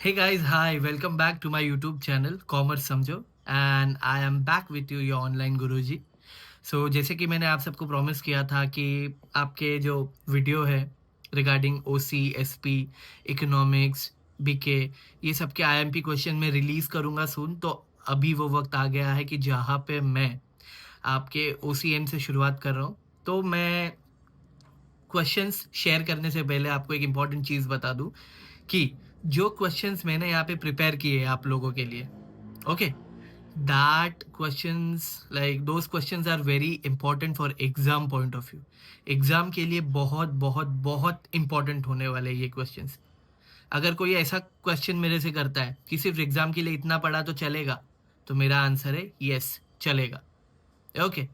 Hey guys, hi, welcome back to my YouTube channel Commerce समझो and I am back with you your online गुरुजी। सो जैसे कि मैंने आप सबको प्रॉमिस किया था कि आपके जो वीडियो है रिगार्डिंग ओसी एसपी इकोनॉमिक्स बीके ये सब के आईएमपी क्वेश्चन में रिलीज़ करूँगा सून। तो अभी वो वक्त आ गया है कि जहाँ पे मैं आपके ओसीएम से शुरुआत कर रहा हूँ। तो मैं क्वेश्चंस शेयर करने से पहले आपको एक इम्पॉर्टेंट चीज़ बता दूं कि जो क्वेश्चंस मैंने यहाँ पे प्रिपेयर किए हैं आप लोगों के लिए, okay, that questions like those questions are very important for exam point of view. Exam के लिए बहुत बहुत बहुत इंपॉर्टेंट होने वाले ये क्वेश्चंस। अगर कोई ऐसा क्वेश्चन मेरे से करता है कि सिर्फ एग्जाम के लिए इतना पढ़ा तो चलेगा, तो मेरा आंसर है यस, चलेगा। ओके।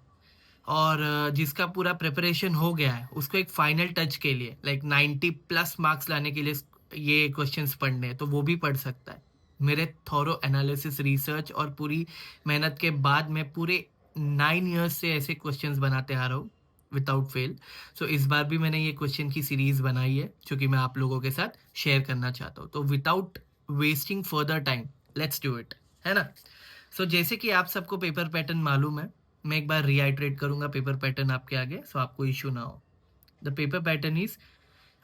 और जिसका पूरा प्रिपरेशन हो गया है उसको एक फाइनल टच के लिए लाइक 90 प्लस मार्क्स लाने के लिए ये क्वेश्चंस पढ़ने हैं तो वो भी पढ़ सकता है। मेरे थॉरो एनालिसिस रिसर्च और पूरी मेहनत के बाद मैं पूरे 9 इयर्स से ऐसे क्वेश्चंस बनाते आ रहा हूँ विदाउट फेल। सो इस बार भी मैंने ये क्वेश्चन की सीरीज बनाई है जो कि मैं आप लोगों के साथ शेयर करना चाहता हूँ। तो without wasting further time, let's do it, है ना। सो जैसे कि आप सबको पेपर पैटर्न मालूम है, मैं एक बार रीआइट्रेट करूंगा पेपर पैटर्न आपके आगे सो आपको इशू ना हो। The paper pattern is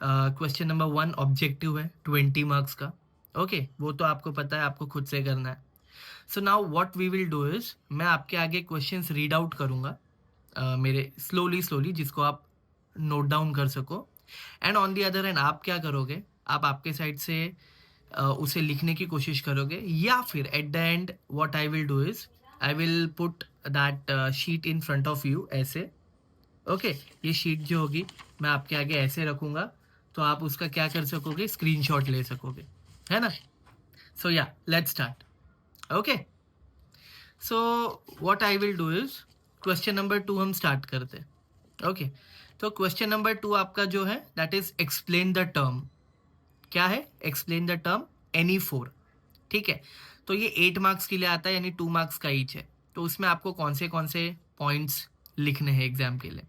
question number 1 objective है 20 मार्क्स का। ओके वो तो आपको पता है, आपको खुद से करना है। So now what we will do is मैं आपके आगे क्वेश्चंस रीड आउट करूंगा मेरे स्लोली स्लोली, जिसको आप नोट डाउन कर सको। And on the other and आप क्या करोगे, आप आपके साइड से उसे लिखने की कोशिश करोगे, या फिर at the end what I will do is I will put that sheet in front of you ऐसे। ओके ये शीट जो होगी मैं आपके आगे ऐसे रखूंगा, तो आप उसका क्या कर सकोगे, स्क्रीनशॉट ले सकोगे, है ना। सो या let's start. Okay so what I will do is question number 2 हम स्टार्ट करते हैं। ओके तो क्वेश्चन नंबर 2 आपका जो है that is explain the term. क्या है, explain the term any four. ठीक है, तो ये 8 मार्क्स के लिए आता है यानी 2 मार्क्स का ईच है। तो उसमें आपको कौन से पॉइंट्स लिखने हैं एग्जाम के लिए।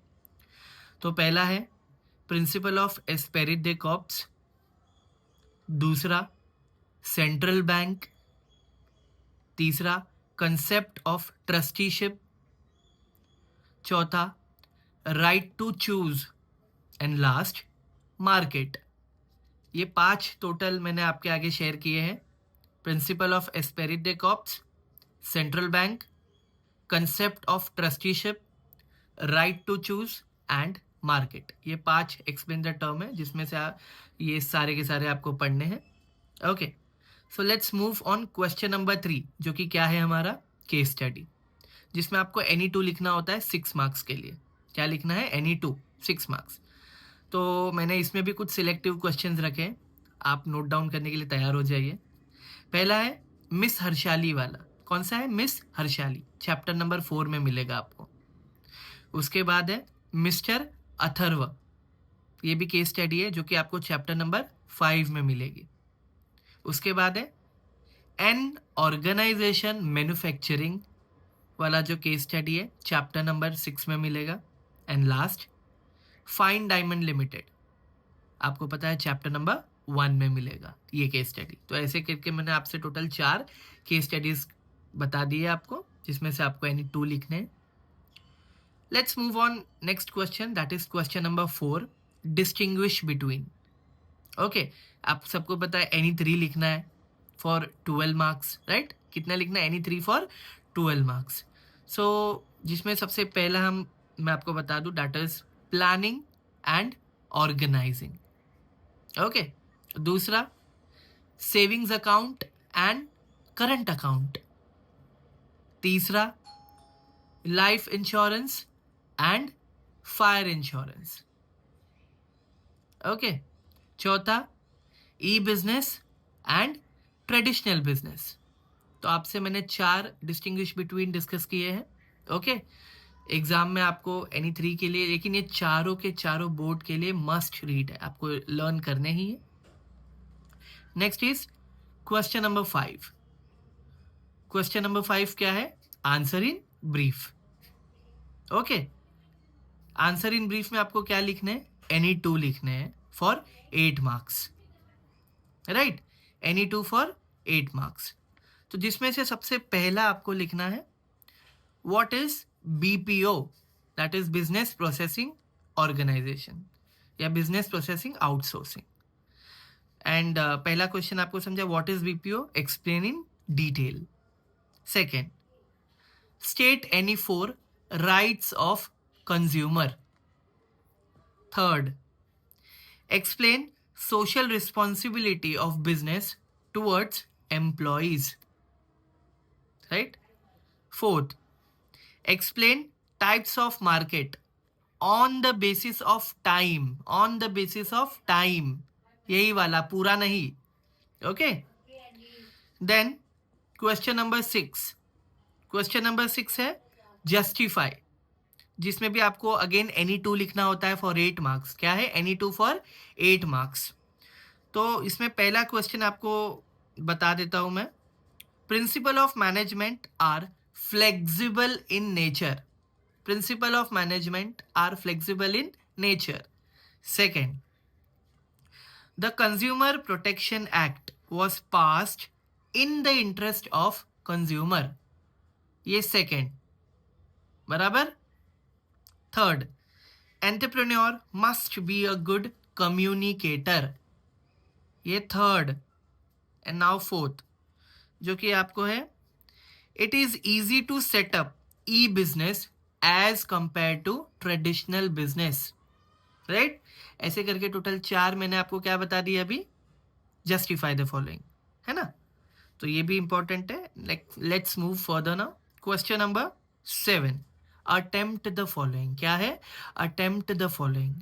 तो पहला है principle of esprit de corps, दूसरा सेंट्रल बैंक, तीसरा कंसेप्ट ऑफ ट्रस्टीशिप, चौथा right to choose, and last market. ये 5 टोटल मैंने आपके आगे शेयर किए हैं। Principle of esprit de corps, central bank, concept of trusteeship, right to choose and market. ये 5 एक्सप्लेन द टर्म है जिसमें से ये सारे के सारे आपको पढ़ने हैं। Okay so let's move on question number 3 जो कि क्या है हमारा केस स्टडी, जिसमें आपको एनी टू लिखना होता है 6 मार्क्स के लिए। क्या लिखना है, एनी टू 6 मार्क्स। तो मैंने इसमें भी कुछ सिलेक्टिव क्वेश्चंस रखे हैं, आप नोट डाउन करने के लिए तैयार हो जाइए। पहला है मिस हर्षाली वाला। कौन सा है, मिस हर्षाली, चैप्टर नंबर 4 में मिलेगा आपको। उसके बाद है मिस्टर अथर्व, ये भी केस स्टडी है जो कि आपको चैप्टर नंबर 5 में मिलेगी। उसके बाद है एन ऑर्गेनाइजेशन मैन्युफैक्चरिंग वाला जो केस स्टडी है चैप्टर नंबर 6 में मिलेगा। And last fine diamond limited, आपको पता है चैप्टर नंबर 1 में मिलेगा ये केस स्टडी। तो ऐसे करके मैंने आपसे टोटल 4 केस स्टडीज बता दी है आपको, जिसमें से आपको एनी 2 लिखने हैं। Let's move on next question that is question number 4 distinguish between. Okay आप सबको पता है एनी 3 लिखना है फॉर 12 मार्क्स, राइट। कितना लिखना है, एनी 3 फॉर 12 मार्क्स। सो जिसमें सबसे पहला मैं आपको बता दूं that is planning and organising. Okay दूसरा savings account and current account, तीसरा life insurance and fire insurance. Okay चौथा e business and traditional business. तो आपसे मैंने 4 डिस्टिंग्विश बिटवीन डिस्कस किए हैं। ओके एग्जाम में आपको एनी 3 के लिए, लेकिन ये चारों के चारों बोर्ड के लिए मस्ट रीड है, आपको लर्न करने ही है। Next is question number 5। Question number 5 क्या है, answer in brief. Okay answer in brief में आपको क्या लिखने हैं, एनी 2 लिखने हैं for 8 marks, right. any2 for 8 marks. तो जिसमें से सबसे पहला आपको लिखना है what is BPO, that is business processing organisation या बिजनेस प्रोसेसिंग आउटसोर्सिंग। एंड पहला क्वेश्चन आपको समझा what is BPO, explain in detail. Second, state any 4 rights of consumer. Third, explain social responsibility of business towards employees, right? Fourth, explain types of market on the basis of time, on the basis of time, यही वाला पूरा नहीं, okay? Then question number 6, question number 6 है justify, जिसमें भी आपको again any2 लिखना होता है फॉर 8 मार्क्स। क्या है any2 फॉर 8 मार्क्स। तो इसमें पहला क्वेश्चन आपको बता देता हूं मैं, principle of management are flexible in nature, principle of management are flexible in nature. Second, the consumer protection act was passed in the interest of consumer, ये सेकेंड, बराबर। Third, entrepreneur must be a good communicator, ये third. And now fourth, जो कि आपको है it is easy to set up e business as compare to traditional business, right. ऐसे करके total 4 मैंने आपको क्या बता दिया अभी, जस्टिफाई द फॉलोइंग, है ना। तो ये भी इंपॉर्टेंट है। Let's move further now. Question number 7, attempt the following. क्या है, अटेम्प्ट द फॉलोइंग।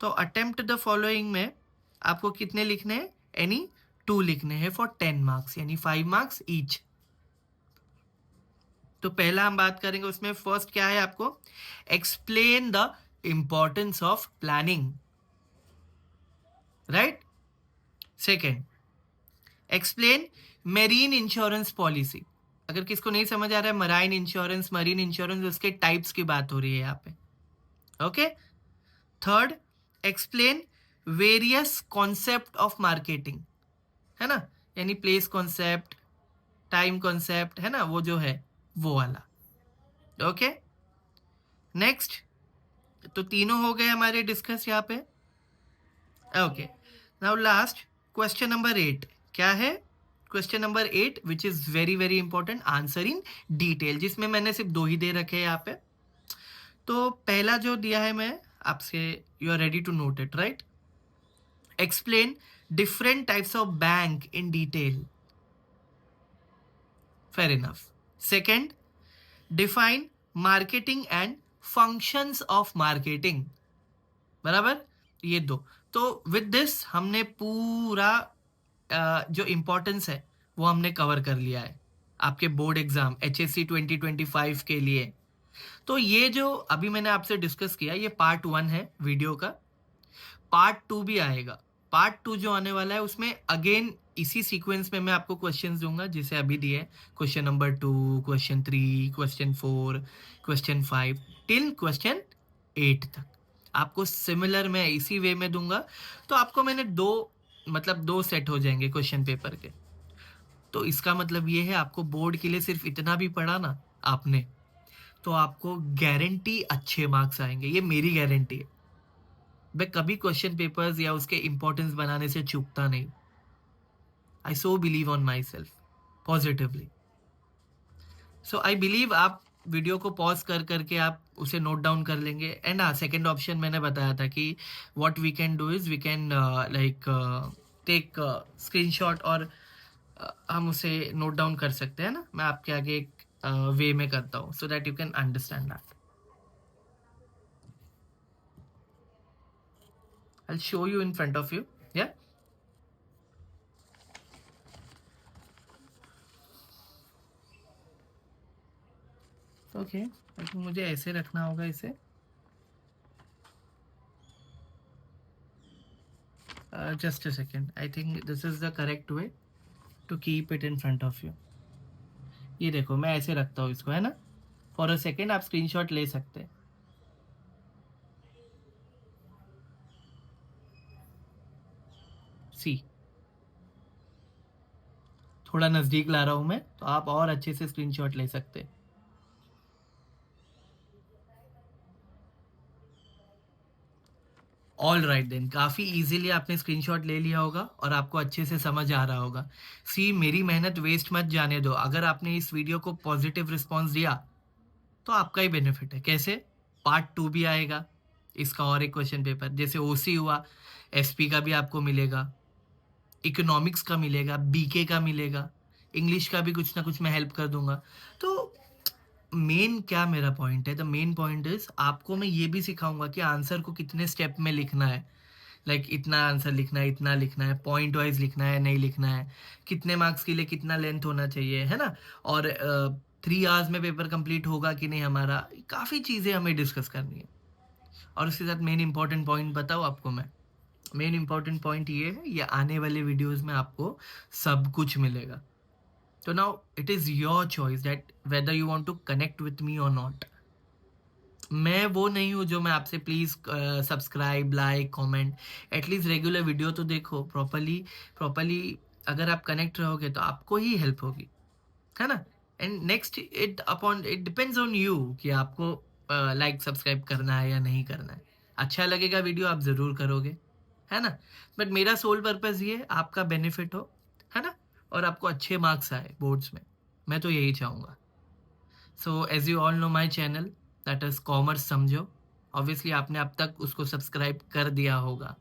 तो अटेम्प्ट द फॉलोइंग में आपको कितने लिखने हैं, any2 लिखने हैं फॉर 10 मार्क्स, यानी 5 मार्क्स ईच। तो पहला हम बात करेंगे उसमें, फर्स्ट क्या है आपको, explain the importance of planning, right. Second, explain marine insurance policy. अगर किसको नहीं समझ आ रहा है मराइन इंश्योरेंस, मरीन इंश्योरेंस, उसके टाइप्स की बात हो रही है यहाँ पे, okay. Third, explain various concept of marketing, है ना, यानी प्लेस कॉन्सेप्ट, टाइम कॉन्सेप्ट, है ना, वो जो है वो वाला, ओके। नेक्स्ट, तो तीनों हो गए हमारे डिस्कस यहाँ पे, okay. Now last question number 8, क्या है, question number 8 which is very very important, answer in detail, जिसमें मैंने सिर्फ 2 ही दे रखे हैं यहाँ पे। तो पहला जो दिया है मैं आपसे, you are ready to note it, right. Explain different types of bank in detail, fair enough. Second, define marketing and functions of marketing, बराबर, ये 2। तो विद दिस हमने पूरा जो इंपॉर्टेंस है वो हमने कवर कर लिया है आपके बोर्ड एग्जाम HSC 2025 के लिए। तो ये जो अभी मैंने आपसे डिस्कस किया, ये पार्ट 1 है वीडियो का। पार्ट 2 भी आएगा। पार्ट 2 जो आने वाला है उसमें अगेन इसी सीक्वेंस में मैं आपको क्वेश्चंस दूंगा जिसे अभी दिए, question number 2, question 3, question 4, question 5 till question 8 तक आपको सिमिलर मैं इसी वे में दूंगा। तो आपको मैंने 2 सेट हो जाएंगे क्वेश्चन पेपर के। तो इसका मतलब ये है आपको बोर्ड के लिए सिर्फ इतना भी पढ़ा ना आपने, तो आपको गारंटी अच्छे मार्क्स आएंगे, ये मेरी गारंटी है। मैं कभी क्वेश्चन पेपर्स या उसके इंपॉर्टेंस बनाने से चूकता नहीं। I so believe on myself positively. So I believe आप वीडियो को पॉज कर करके आप उसे नोट डाउन कर लेंगे। एंड हाँ, सेकेंड ऑप्शन मैंने बताया था कि what we can do is we can like take screenshot और हम उसे नोट डाउन कर सकते हैं ना। मैं आपके आगे एक वे में करता हूँ so that you can understand that. I'll show you in front of you. Yeah. Okay. I think मुझे ऐसे रखना होगा इसे। Just a second. I think this is the correct way to keep it in front of you. ये देखो मैं ऐसे रखता हूँ इसको, है ना। For a second आप स्क्रीनशॉट ले सकते हैं। See. थोड़ा नज़दीक ला रहा हूँ मैं, तो आप और अच्छे से स्क्रीनशॉट ले सकते हैं। ऑल राइट देन, काफ़ी इजीली आपने स्क्रीनशॉट ले लिया होगा और आपको अच्छे से समझ आ रहा होगा। सी, मेरी मेहनत वेस्ट मत जाने दो। अगर आपने इस वीडियो को पॉजिटिव रिस्पॉन्स दिया तो आपका ही बेनिफिट है। कैसे? पार्ट 2 भी आएगा इसका, और एक क्वेश्चन पेपर जैसे ओसी हुआ, एसपी का भी आपको मिलेगा, इकोनॉमिक्स का मिलेगा, बीके का मिलेगा, इंग्लिश का भी कुछ ना कुछ मैं हेल्प कर दूंगा। तो मेन क्या मेरा पॉइंट है, द मेन पॉइंट इज आपको मैं ये भी सिखाऊंगा कि आंसर को कितने स्टेप में लिखना है। लाइक इतना आंसर लिखना है, इतना लिखना है, पॉइंट वाइज लिखना है, नहीं लिखना है, कितने मार्क्स के लिए कितना लेंथ होना चाहिए, है ना। और 3 आवर्स में पेपर कंप्लीट होगा कि नहीं हमारा, काफ़ी चीज़ें हमें डिस्कस करनी है। और उसके साथ मेन इंपॉर्टेंट पॉइंट बताओ आपको मैं, मेन इंपॉर्टेंट पॉइंट ये है, ये आने वाले वीडियोस में आपको सब कुछ मिलेगा। तो now it is your choice that whether you want to connect with me or not. मैं वो नहीं हूँ जो मैं आपसे please subscribe, like, comment, at least regular video तो देखो प्रॉपरली। प्रॉपरली अगर आप कनेक्ट रहोगे तो आपको ही हेल्प होगी, है ना। And next, it depends on you कि आपको लाइक सब्सक्राइब करना है या नहीं करना है। अच्छा लगेगा वीडियो आप ज़रूर करोगे, है ना। बट मेरा सोल पर्पज़ ये आपका बेनिफिट हो, है ना, और आपको अच्छे मार्क्स आए बोर्ड्स में। मैं तो यही चाहूँगा। So as you all know my channel, that is commerce समझो। ऑब्वियसली आपने अब तक उसको सब्सक्राइब कर दिया होगा,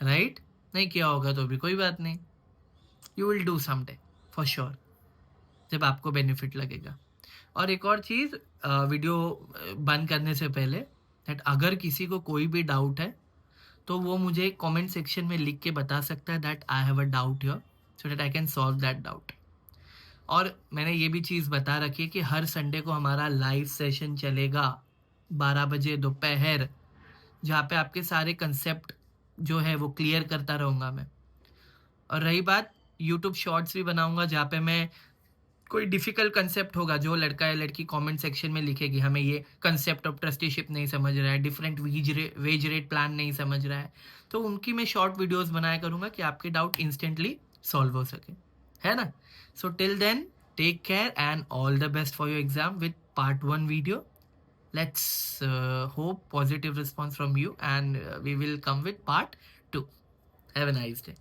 राइट? नहीं किया होगा तो भी कोई बात नहीं, you will do someday for sure, जब आपको बेनिफिट लगेगा। और एक और चीज़, वीडियो बंद करने से पहले, दैट अगर किसी को कोई भी डाउट है तो वो मुझे कमेंट सेक्शन में लिख के बता सकता है that I have a doubt here, so that I can solve that doubt. और मैंने ये भी चीज़ बता रखी है कि हर संडे को हमारा लाइव सेशन चलेगा 12 बजे दोपहर, जहाँ पे आपके सारे कंसेप्ट जो है वो क्लियर करता रहूँगा मैं। और रही बात, यूट्यूब शॉर्ट्स भी बनाऊँगा जहाँ पे मैं कोई डिफिकल्ट कंसेप्ट होगा, जो लड़का या लड़की कमेंट सेक्शन में लिखेगी हमें ये कंसेप्ट ऑफ ट्रस्टीशिप नहीं समझ रहा है, डिफरेंट वेज रेट प्लान नहीं समझ रहा है, तो उनकी मैं शॉर्ट वीडियोस बनाया करूँगा कि आपके डाउट इंस्टेंटली सॉल्व हो सके, है ना। So till then, take care and all the best for your exam with part 1 video. Let's hope positive response from you, and we will come with part 2. Have a nice day.